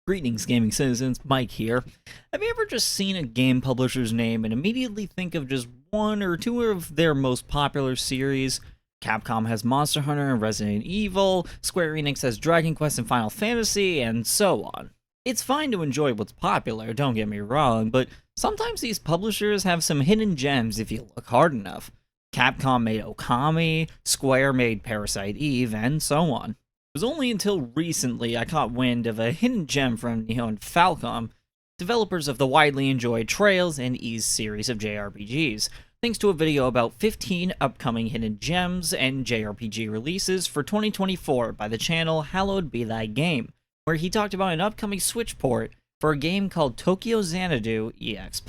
Greetings, gaming citizens. Mike here. Have you ever just seen a game publisher's name and immediately think of just one or two of their most popular series? Capcom has Monster Hunter and Resident Evil, Square Enix has Dragon Quest and Final Fantasy, and so on. It's fine to enjoy what's popular, don't get me wrong, but sometimes these publishers have some hidden gems if you look hard enough. Capcom made Okami, Square made Parasite Eve, and so on. It was only until recently I caught wind of a hidden gem from Nihon Falcom, developers of the widely enjoyed Trails and Ys series of JRPGs, thanks to a video about 15 upcoming hidden gems and JRPG releases for 2024 by the channel Hallowed Be Thy Game, where he talked about an upcoming Switch port for a game called Tokyo Xanadu EX+.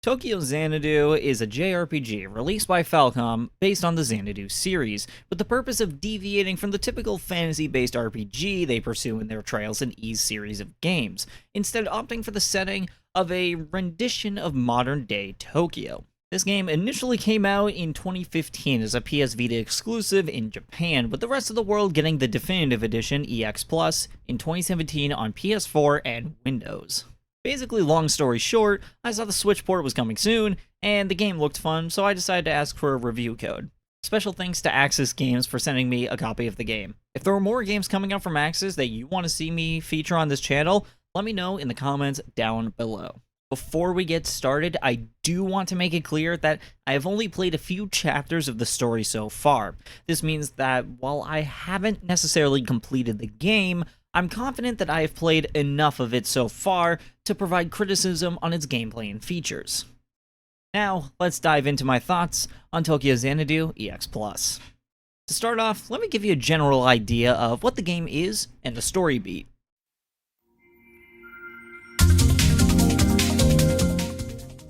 Tokyo Xanadu is a JRPG released by Falcom based on the Xanadu series, with the purpose of deviating from the typical fantasy-based RPG they pursue in their Trails and Ys series of games, instead opting for the setting of a rendition of modern-day Tokyo. This game initially came out in 2015 as a PS Vita exclusive in Japan, with the rest of the world getting the definitive edition EX Plus in 2017 on PS4 and Windows. Basically, long story short, I saw the Switch port was coming soon, and the game looked fun, so I decided to ask for a review code. Special thanks to Axis Games for sending me a copy of the game. If there are more games coming out from Axis that you want to see me feature on this channel, let me know in the comments down below. Before we get started, I do want to make it clear that I have only played a few chapters of the story so far. This means that while I haven't necessarily completed the game, I'm confident that I have played enough of it so far to provide criticism on its gameplay and features. Now, let's dive into my thoughts on Tokyo Xanadu EX+. To start off, let me give you a general idea of what the game is and the story beat.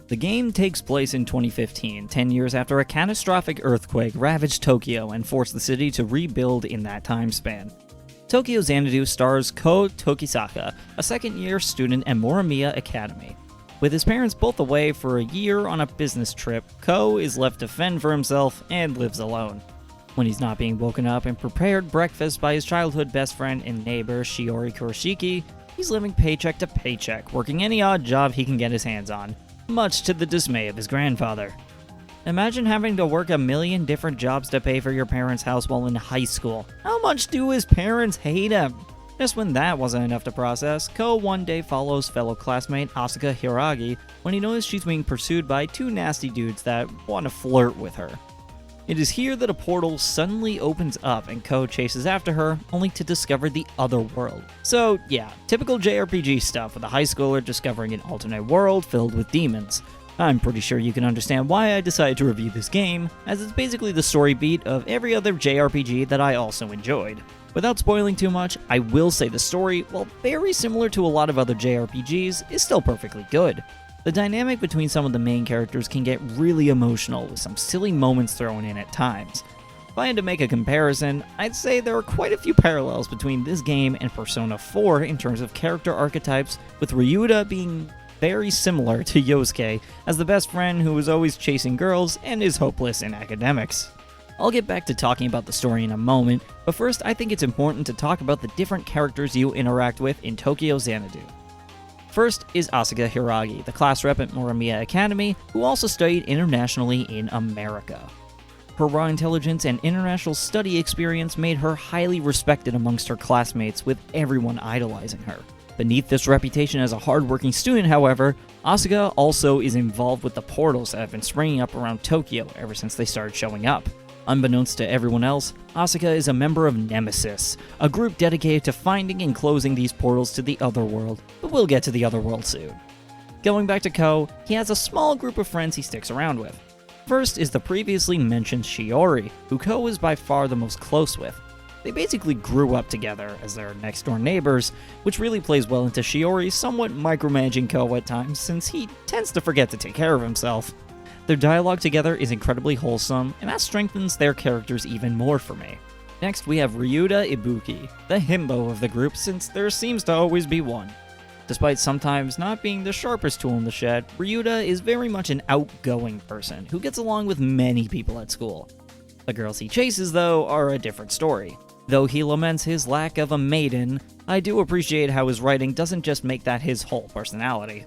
The game takes place in 2015, 10 years after a catastrophic earthquake ravaged Tokyo and forced the city to rebuild in that time span. Tokyo Xanadu stars Ko Tokisaka, a second-year student at Morimiya Academy. With his parents both away for a year on a business trip, Ko is left to fend for himself and lives alone. When he's not being woken up and prepared breakfast by his childhood best friend and neighbor Shiori Kuroshiki, he's living paycheck to paycheck, working any odd job he can get his hands on, much to the dismay of his grandfather. Imagine having to work a million different jobs to pay for your parents' house while in high school. How much do his parents hate him? Just when that wasn't enough to process, Ko one day follows fellow classmate Asuka Hiragi when he knows she's being pursued by two nasty dudes that want to flirt with her. It is here that a portal suddenly opens up and Ko chases after her, only to discover the other world. So yeah, typical JRPG stuff with a high schooler discovering an alternate world filled with demons. I'm pretty sure you can understand why I decided to review this game, as it's basically the story beat of every other JRPG that I also enjoyed. Without spoiling too much, I will say the story, while very similar to a lot of other JRPGs, is still perfectly good. The dynamic between some of the main characters can get really emotional, with some silly moments thrown in at times. If I had to make a comparison, I'd say there are quite a few parallels between this game and Persona 4 in terms of character archetypes, with Ryuta being very similar to Yosuke as the best friend who is always chasing girls and is hopeless in academics. I'll get back to talking about the story in a moment, but first I think it's important to talk about the different characters you interact with in Tokyo Xanadu. First is Asuka Hiragi, the class rep at Morimiya Academy, who also studied internationally in America. Her raw intelligence and international study experience made her highly respected amongst her classmates, with everyone idolizing her. Beneath this reputation as a hardworking student, however, Asuka also is involved with the portals that have been springing up around Tokyo ever since they started showing up. Unbeknownst to everyone else, Asuka is a member of Nemesis, a group dedicated to finding and closing these portals to the Otherworld, but we'll get to the Otherworld soon. Going back to Ko, he has a small group of friends he sticks around with. First is the previously mentioned Shiori, who Ko is by far the most close with. They basically grew up together as their next-door neighbors, which really plays well into Shiori's somewhat micromanaging Ko at times, since he tends to forget to take care of himself. Their dialogue together is incredibly wholesome, and that strengthens their characters even more for me. Next, we have Ryuta Ibuki, the himbo of the group, since there seems to always be one. Despite sometimes not being the sharpest tool in the shed, Ryuta is very much an outgoing person who gets along with many people at school. The girls he chases, though, are a different story. Though he laments his lack of a maiden, I do appreciate how his writing doesn't just make that his whole personality.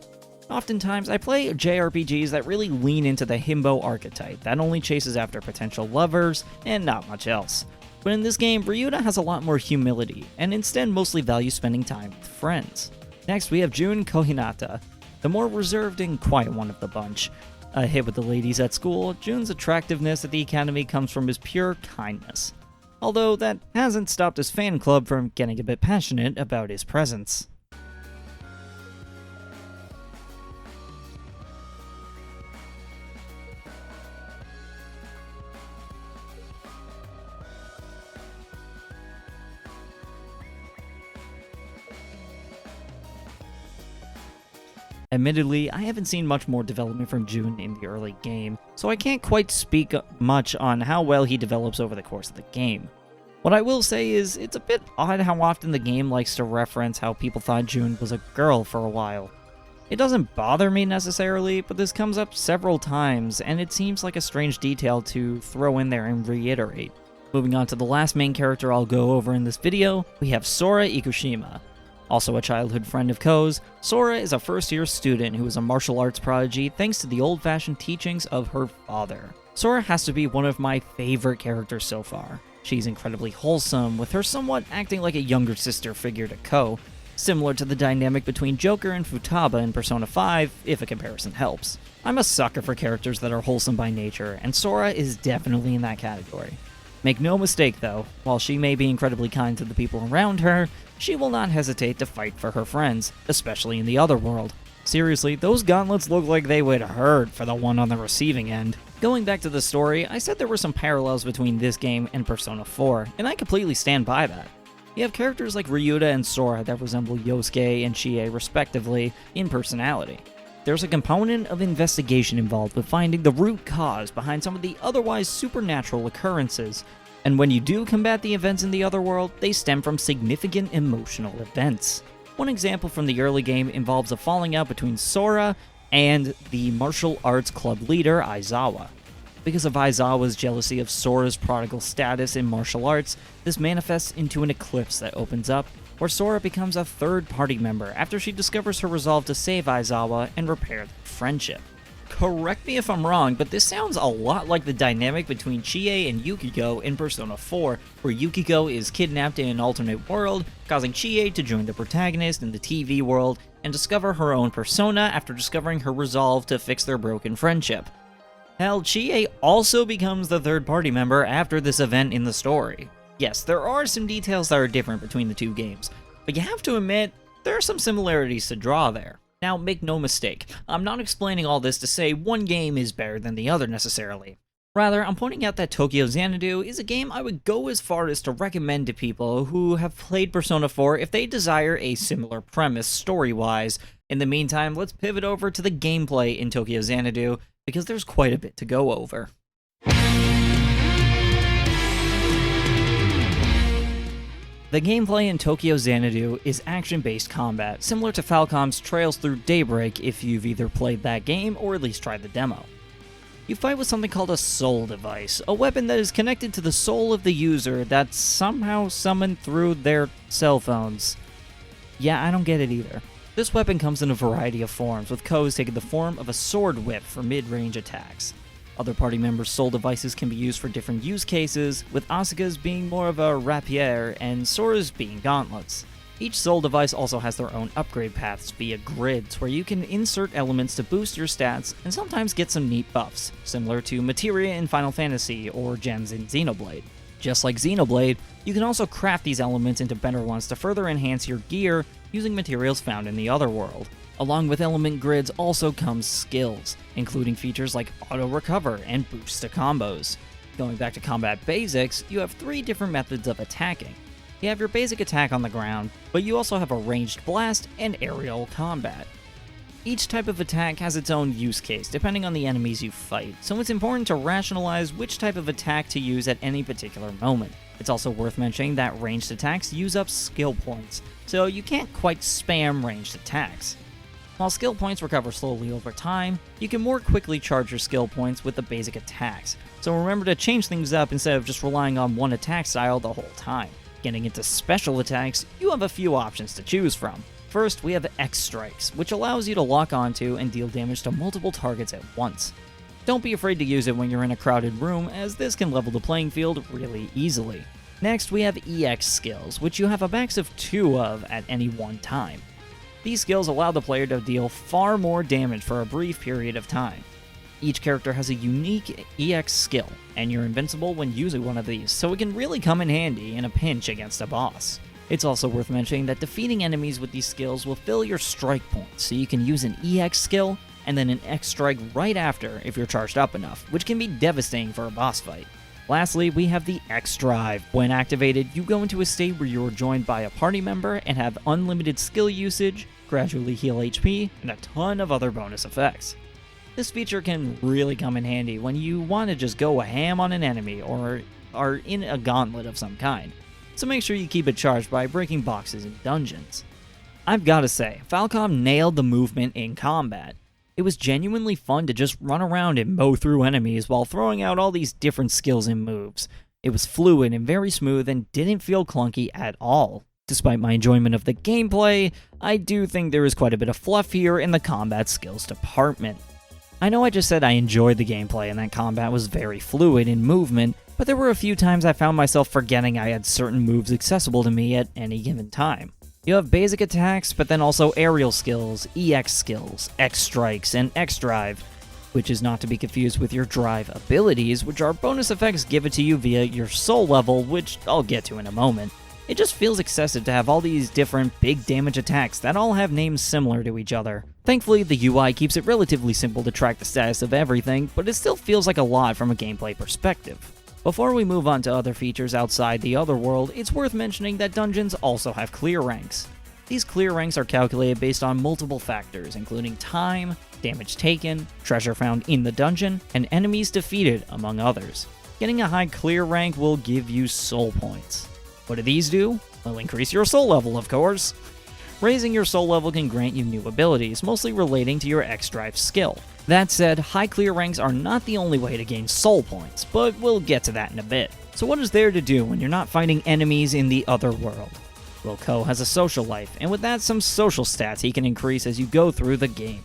Oftentimes, I play JRPGs that really lean into the himbo archetype that only chases after potential lovers and not much else. But in this game, Ryuta has a lot more humility, and instead mostly values spending time with friends. Next, we have Jun Kohinata, the more reserved and quiet one of the bunch. A hit with the ladies at school, Jun's attractiveness at the academy comes from his pure kindness. Although that hasn't stopped his fan club from getting a bit passionate about his presence. Admittedly, I haven't seen much more development from Jun in the early game, so I can't quite speak much on how well he develops over the course of the game. What I will say is, it's a bit odd how often the game likes to reference how people thought Jun was a girl for a while. It doesn't bother me necessarily, but this comes up several times, and it seems like a strange detail to throw in there and reiterate. Moving on to the last main character I'll go over in this video, we have Sora Ikushima. Also a childhood friend of Ko's, Sora is a first-year student who is a martial arts prodigy thanks to the old-fashioned teachings of her father. Sora has to be one of my favorite characters so far. She's incredibly wholesome, with her somewhat acting like a younger sister figure to Ko, similar to the dynamic between Joker and Futaba in Persona 5, if a comparison helps. I'm a sucker for characters that are wholesome by nature, and Sora is definitely in that category. Make no mistake though, while she may be incredibly kind to the people around her, she will not hesitate to fight for her friends, especially in the other world. Seriously, those gauntlets look like they would hurt for the one on the receiving end. Going back to the story, I said there were some parallels between this game and Persona 4, and I completely stand by that. You have characters like Ryuta and Sora that resemble Yosuke and Chie respectively in personality. There's a component of investigation involved with finding the root cause behind some of the otherwise supernatural occurrences, and when you do combat the events in the other world, they stem from significant emotional events. One example from the early game involves a falling out between Sora and the martial arts club leader, Aizawa. Because of Aizawa's jealousy of Sora's prodigal status in martial arts, this manifests into an eclipse that opens up, where Sora becomes a third-party member after she discovers her resolve to save Aizawa and repair their friendship. Correct me if I'm wrong, but this sounds a lot like the dynamic between Chie and Yukiko in Persona 4, where Yukiko is kidnapped in an alternate world, causing Chie to join the protagonist in the TV world and discover her own persona after discovering her resolve to fix their broken friendship. Hell, Chie also becomes the third-party member after this event in the story. Yes, there are some details that are different between the two games, but you have to admit, there are some similarities to draw there. Now, make no mistake, I'm not explaining all this to say one game is better than the other necessarily. Rather, I'm pointing out that Tokyo Xanadu is a game I would go as far as to recommend to people who have played Persona 4 if they desire a similar premise story-wise. In the meantime, let's pivot over to the gameplay in Tokyo Xanadu, because there's quite a bit to go over. The gameplay in Tokyo Xanadu is action-based combat, similar to Falcom's Trails Through Daybreak if you've either played that game or at least tried the demo. You fight with something called a soul device, a weapon that is connected to the soul of the user that's somehow summoned through their cell phones. Yeah, I don't get it either. This weapon comes in a variety of forms, with Ko's taking the form of a sword whip for mid-range attacks. Other party members' soul devices can be used for different use cases, with Asuka's being more of a rapier and Sora's being gauntlets. Each soul device also has their own upgrade paths via grids, where you can insert elements to boost your stats and sometimes get some neat buffs, similar to materia in Final Fantasy or gems in Xenoblade. Just like Xenoblade, you can also craft these elements into better ones to further enhance your gear using materials found in the other world. Along with element grids also comes skills, including features like auto recover and boost to combos. Going back to combat basics, you have 3 different methods of attacking. You have your basic attack on the ground, but you also have a ranged blast and aerial combat. Each type of attack has its own use case depending on the enemies you fight, so it's important to rationalize which type of attack to use at any particular moment. It's also worth mentioning that ranged attacks use up skill points, so you can't quite spam ranged attacks. While skill points recover slowly over time, you can more quickly charge your skill points with the basic attacks, so remember to change things up instead of just relying on one attack style the whole time. Getting into special attacks, you have a few options to choose from. First, we have X Strikes, which allows you to lock onto and deal damage to multiple targets at once. Don't be afraid to use it when you're in a crowded room, as this can level the playing field really easily. Next, we have EX skills, which you have a max of 2 of at any one time. These skills allow the player to deal far more damage for a brief period of time. Each character has a unique EX skill, and you're invincible when using one of these, so it can really come in handy in a pinch against a boss. It's also worth mentioning that defeating enemies with these skills will fill your strike points, so you can use an EX skill and then an X strike right after if you're charged up enough, which can be devastating for a boss fight. Lastly, we have the X Drive. When activated, you go into a state where you are joined by a party member and have unlimited skill usage, gradually heal HP, and a ton of other bonus effects. This feature can really come in handy when you want to just go ham on an enemy or are in a gauntlet of some kind, so make sure you keep it charged by breaking boxes in dungeons. I've gotta say, Falcom nailed the movement in combat. It was genuinely fun to just run around and mow through enemies while throwing out all these different skills and moves. It was fluid and very smooth and didn't feel clunky at all. Despite my enjoyment of the gameplay, I do think there is quite a bit of fluff here in the combat skills department. I know I just said I enjoyed the gameplay and that combat was very fluid in movement, but there were a few times I found myself forgetting I had certain moves accessible to me at any given time. You have basic attacks, but then also aerial skills, EX skills, X strikes, and X drive, which is not to be confused with your drive abilities, which are bonus effects given to you via your soul level, which I'll get to in a moment. It just feels excessive to have all these different big damage attacks that all have names similar to each other. Thankfully, the UI keeps it relatively simple to track the status of everything, but it still feels like a lot from a gameplay perspective. Before we move on to other features outside the Otherworld, it's worth mentioning that dungeons also have clear ranks. These clear ranks are calculated based on multiple factors, including time, damage taken, treasure found in the dungeon, and enemies defeated, among others. Getting a high clear rank will give you soul points. What do these do? Well, increase your soul level, of course. Raising your soul level can grant you new abilities, mostly relating to your X Drive skill. That said, high clear ranks are not the only way to gain soul points, but we'll get to that in a bit. So what is there to do when you're not fighting enemies in the other world? Well, Ko has a social life, and with that some social stats he can increase as you go through the game.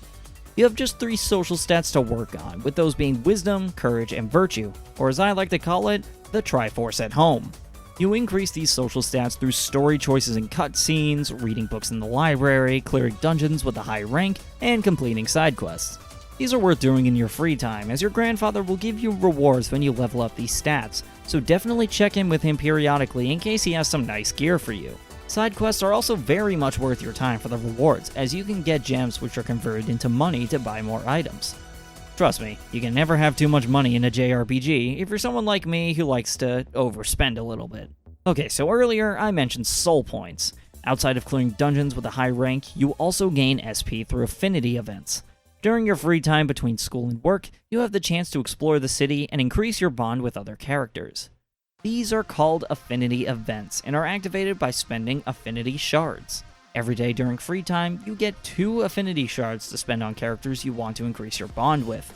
You have just 3 social stats to work on, with those being Wisdom, Courage, and Virtue, or as I like to call it, the Triforce at home. You increase these social stats through story choices in cutscenes, reading books in the library, clearing dungeons with a high rank, and completing side quests. These are worth doing in your free time, as your grandfather will give you rewards when you level up these stats, so definitely check in with him periodically in case he has some nice gear for you. Side quests are also very much worth your time for the rewards, as you can get gems which are converted into money to buy more items. Trust me, you can never have too much money in a JRPG if you're someone like me who likes to overspend a little bit. Okay, so earlier I mentioned soul points. Outside of clearing dungeons with a high rank, you also gain SP through affinity events. During your free time between school and work, you have the chance to explore the city and increase your bond with other characters. These are called affinity events and are activated by spending affinity shards. Every day during free time, you get 2 affinity shards to spend on characters you want to increase your bond with.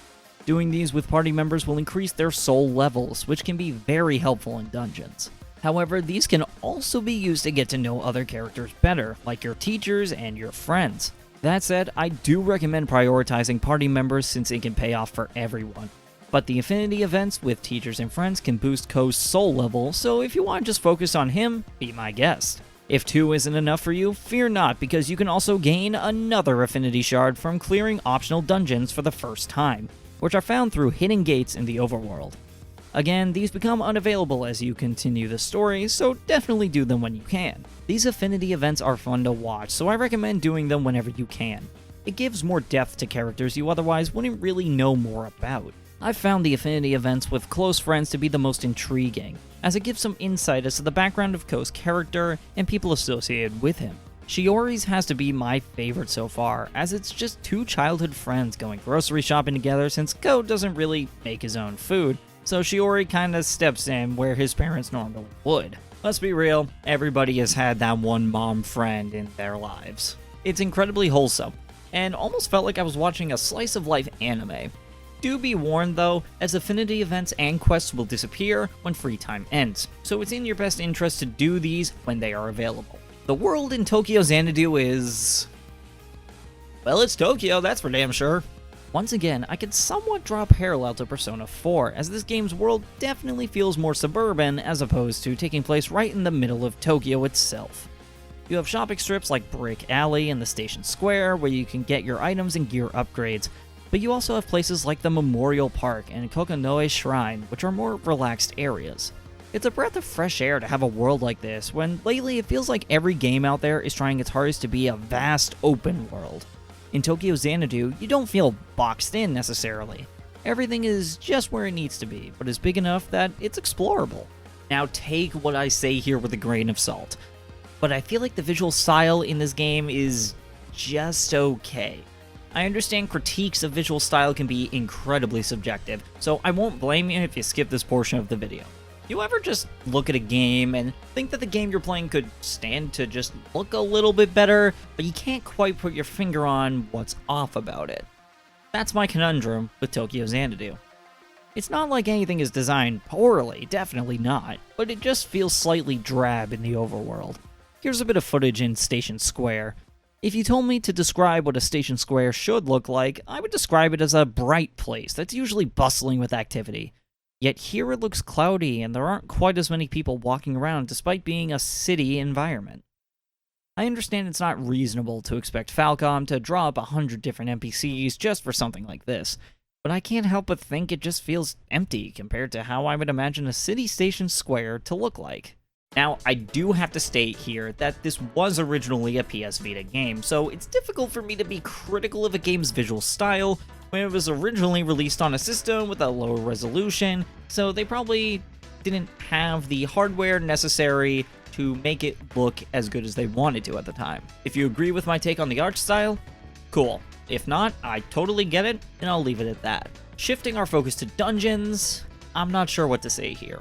Doing these with party members will increase their soul levels, which can be very helpful in dungeons. However, these can also be used to get to know other characters better, like your teachers and your friends. That said, I do recommend prioritizing party members since it can pay off for everyone. But the affinity events with teachers and friends can boost Ko's soul level, so if you want to just focus on him, be my guest. If 2 isn't enough for you, fear not, because you can also gain another affinity shard from clearing optional dungeons for the first time, which are found through hidden gates in the overworld. Again, these become unavailable as you continue the story, so definitely do them when you can. These affinity events are fun to watch, so I recommend doing them whenever you can. It gives more depth to characters you otherwise wouldn't really know more about. I've found the affinity events with close friends to be the most intriguing, as it gives some insight as to the background of Ko's character and people associated with him. Shiori's has to be my favorite so far, as it's just 2 childhood friends going grocery shopping together since Ko doesn't really make his own food, so Shiori kinda steps in where his parents normally would. Let's be real, everybody has had that one mom friend in their lives. It's incredibly wholesome, and almost felt like I was watching a slice of life anime. Do be warned though, as affinity events and quests will disappear when free time ends, so it's in your best interest to do these when they are available. The world in Tokyo Xanadu is... well, it's Tokyo, that's for damn sure. Once again, I could somewhat draw a parallel to Persona 4, as this game's world definitely feels more suburban as opposed to taking place right in the middle of Tokyo itself. You have shopping strips like Brick Alley and the Station Square, where you can get your items and gear upgrades, but you also have places like the Memorial Park and Kokonoe Shrine, which are more relaxed areas. It's a breath of fresh air to have a world like this, when lately it feels like every game out there is trying its hardest to be a vast open world. In Tokyo Xanadu, you don't feel boxed in necessarily. Everything is just where it needs to be, but is big enough that it's explorable. Now take what I say here with a grain of salt, but I feel like the visual style in this game is just okay. I understand critiques of visual style can be incredibly subjective, so I won't blame you if you skip this portion of the video. You ever just look at a game and think that the game you're playing could stand to just look a little bit better, but you can't quite put your finger on what's off about it? That's my conundrum with Tokyo Xanadu. It's not like anything is designed poorly, definitely not, but it just feels slightly drab in the overworld. Here's a bit of footage in Station Square. If you told me to describe what a Station Square should look like, I would describe it as a bright place that's usually bustling with activity. Yet here it looks cloudy and there aren't quite as many people walking around despite being a city environment. I understand it's not reasonable to expect Falcom to draw up 100 different NPCs just for something like this, but I can't help but think it just feels empty compared to how I would imagine a city station square to look like. Now, I do have to state here that this was originally a PS Vita game, so it's difficult for me to be critical of a game's visual style when it was originally released on a system with a lower resolution, so they probably didn't have the hardware necessary to make it look as good as they wanted to at the time. If you agree with my take on the art style, cool. If not, I totally get it, and I'll leave it at that. Shifting our focus to dungeons, I'm not sure what to say here.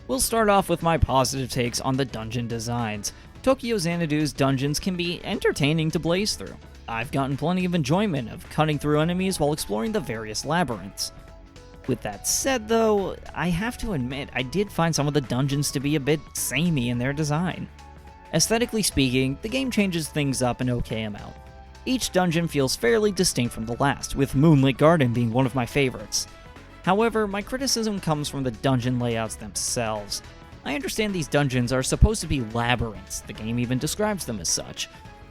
We'll start off with my positive takes on the dungeon designs. Tokyo Xanadu's dungeons can be entertaining to blaze through. I've gotten plenty of enjoyment of cutting through enemies while exploring the various labyrinths. With that said though, I have to admit I did find some of the dungeons to be a bit samey in their design. Aesthetically speaking, the game changes things up an okay amount. Each dungeon feels fairly distinct from the last, with Moonlit Garden being one of my favorites. However, my criticism comes from the dungeon layouts themselves. I understand these dungeons are supposed to be labyrinths, the game even describes them as such.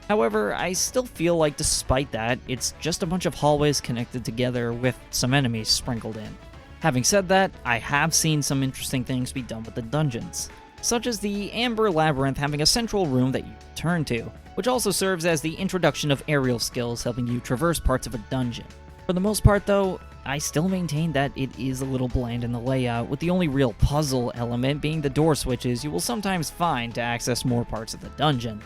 However, I still feel like despite that, it's just a bunch of hallways connected together with some enemies sprinkled in. Having said that, I have seen some interesting things be done with the dungeons, such as the Amber Labyrinth having a central room that you turn to, which also serves as the introduction of aerial skills helping you traverse parts of a dungeon. For the most part though, I still maintain that it is a little bland in the layout, with the only real puzzle element being the door switches you will sometimes find to access more parts of the dungeon.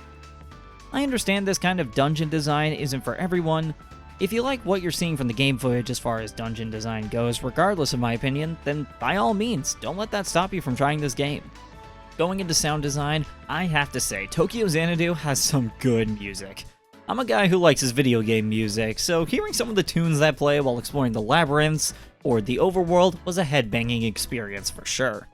I understand this kind of dungeon design isn't for everyone. If you like what you're seeing from the game footage as far as dungeon design goes, regardless of my opinion, then by all means, don't let that stop you from trying this game. Going into sound design, I have to say, Tokyo Xanadu has some good music. I'm a guy who likes his video game music, so hearing some of the tunes that play while exploring the labyrinths or the overworld was a headbanging experience for sure.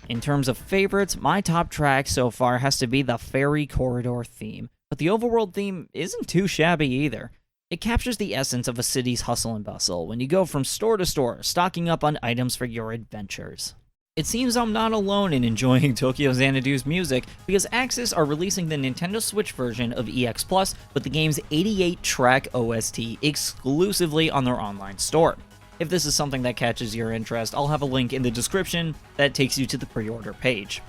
In terms of favorites, my top track so far has to be the Fairy Corridor theme. But the overworld theme isn't too shabby either. It captures the essence of a city's hustle and bustle when you go from store to store, stocking up on items for your adventures. It seems I'm not alone in enjoying Tokyo Xanadu's music, because Axis are releasing the Nintendo Switch version of EX Plus with the game's 88-track OST exclusively on their online store. If this is something that catches your interest, I'll have a link in the description that takes you to the pre-order page.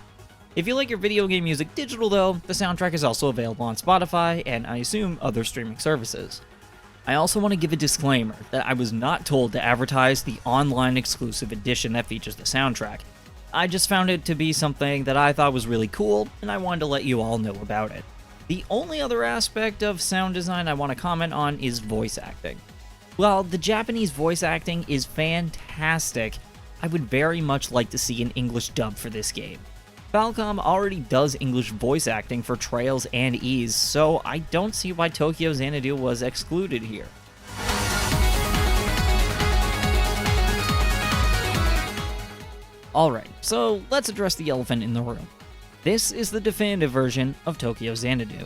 If you like your video game music digital though, the soundtrack is also available on Spotify and I assume other streaming services. I also want to give a disclaimer that I was not told to advertise the online exclusive edition that features the soundtrack. I just found it to be something that I thought was really cool and I wanted to let you all know about it. The only other aspect of sound design I want to comment on is voice acting. While the Japanese voice acting is fantastic, I would very much like to see an English dub for this game. Falcom already does English voice acting for Trails and Ys, so I don't see why Tokyo Xanadu was excluded here. Alright, so let's address the elephant in the room. This is the definitive version of Tokyo Xanadu.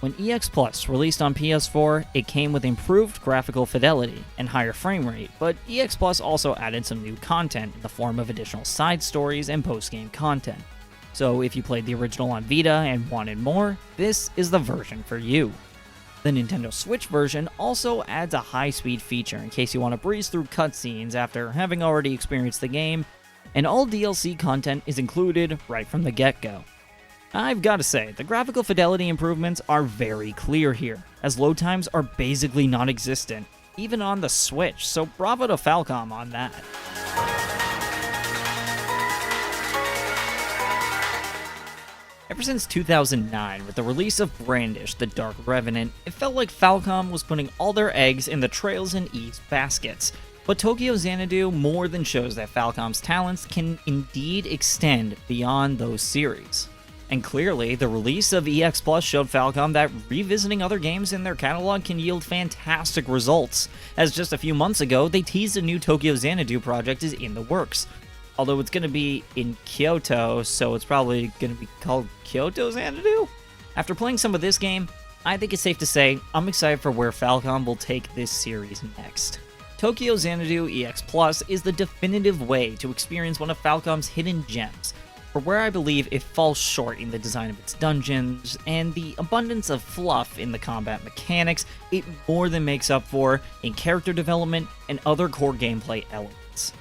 When EX Plus released on PS4, it came with improved graphical fidelity and higher frame rate, but EX Plus also added some new content in the form of additional side stories and post-game content. So if you played the original on Vita and wanted more, this is the version for you. The Nintendo Switch version also adds a high-speed feature in case you want to breeze through cutscenes after having already experienced the game, and all DLC content is included right from the get-go. I've gotta say, the graphical fidelity improvements are very clear here, as load times are basically non-existent, even on the Switch, so bravo to Falcom on that. Ever since 2009, with the release of Brandish, the Dark Revenant, it felt like Falcom was putting all their eggs in the Trails and Ys baskets. But Tokyo Xanadu more than shows that Falcom's talents can indeed extend beyond those series. And clearly, the release of EX Plus showed Falcom that revisiting other games in their catalog can yield fantastic results, as just a few months ago, they teased a new Tokyo Xanadu project is in the works. Although it's going to be in Kyoto, so it's probably going to be called Kyoto Xanadu? After playing some of this game, I think it's safe to say I'm excited for where Falcom will take this series next. Tokyo Xanadu EX Plus is the definitive way to experience one of Falcom's hidden gems, for where I believe it falls short in the design of its dungeons, and the abundance of fluff in the combat mechanics, it more than makes up for in character development and other core gameplay elements.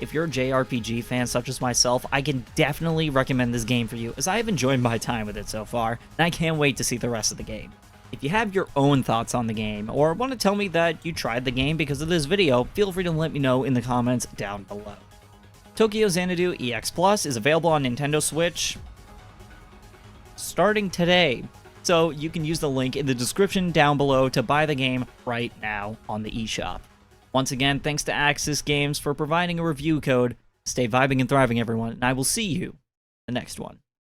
If you're a JRPG fan such as myself, I can definitely recommend this game for you, as I have enjoyed my time with it so far, and I can't wait to see the rest of the game. If you have your own thoughts on the game, or want to tell me that you tried the game because of this video, feel free to let me know in the comments down below. Tokyo Xanadu EX Plus is available on Nintendo Switch starting today, so you can use the link in the description down below to buy the game right now on the eShop. Once again, thanks to Axis Games for providing a review code. Stay vibing and thriving, everyone, and I will see you in the next one.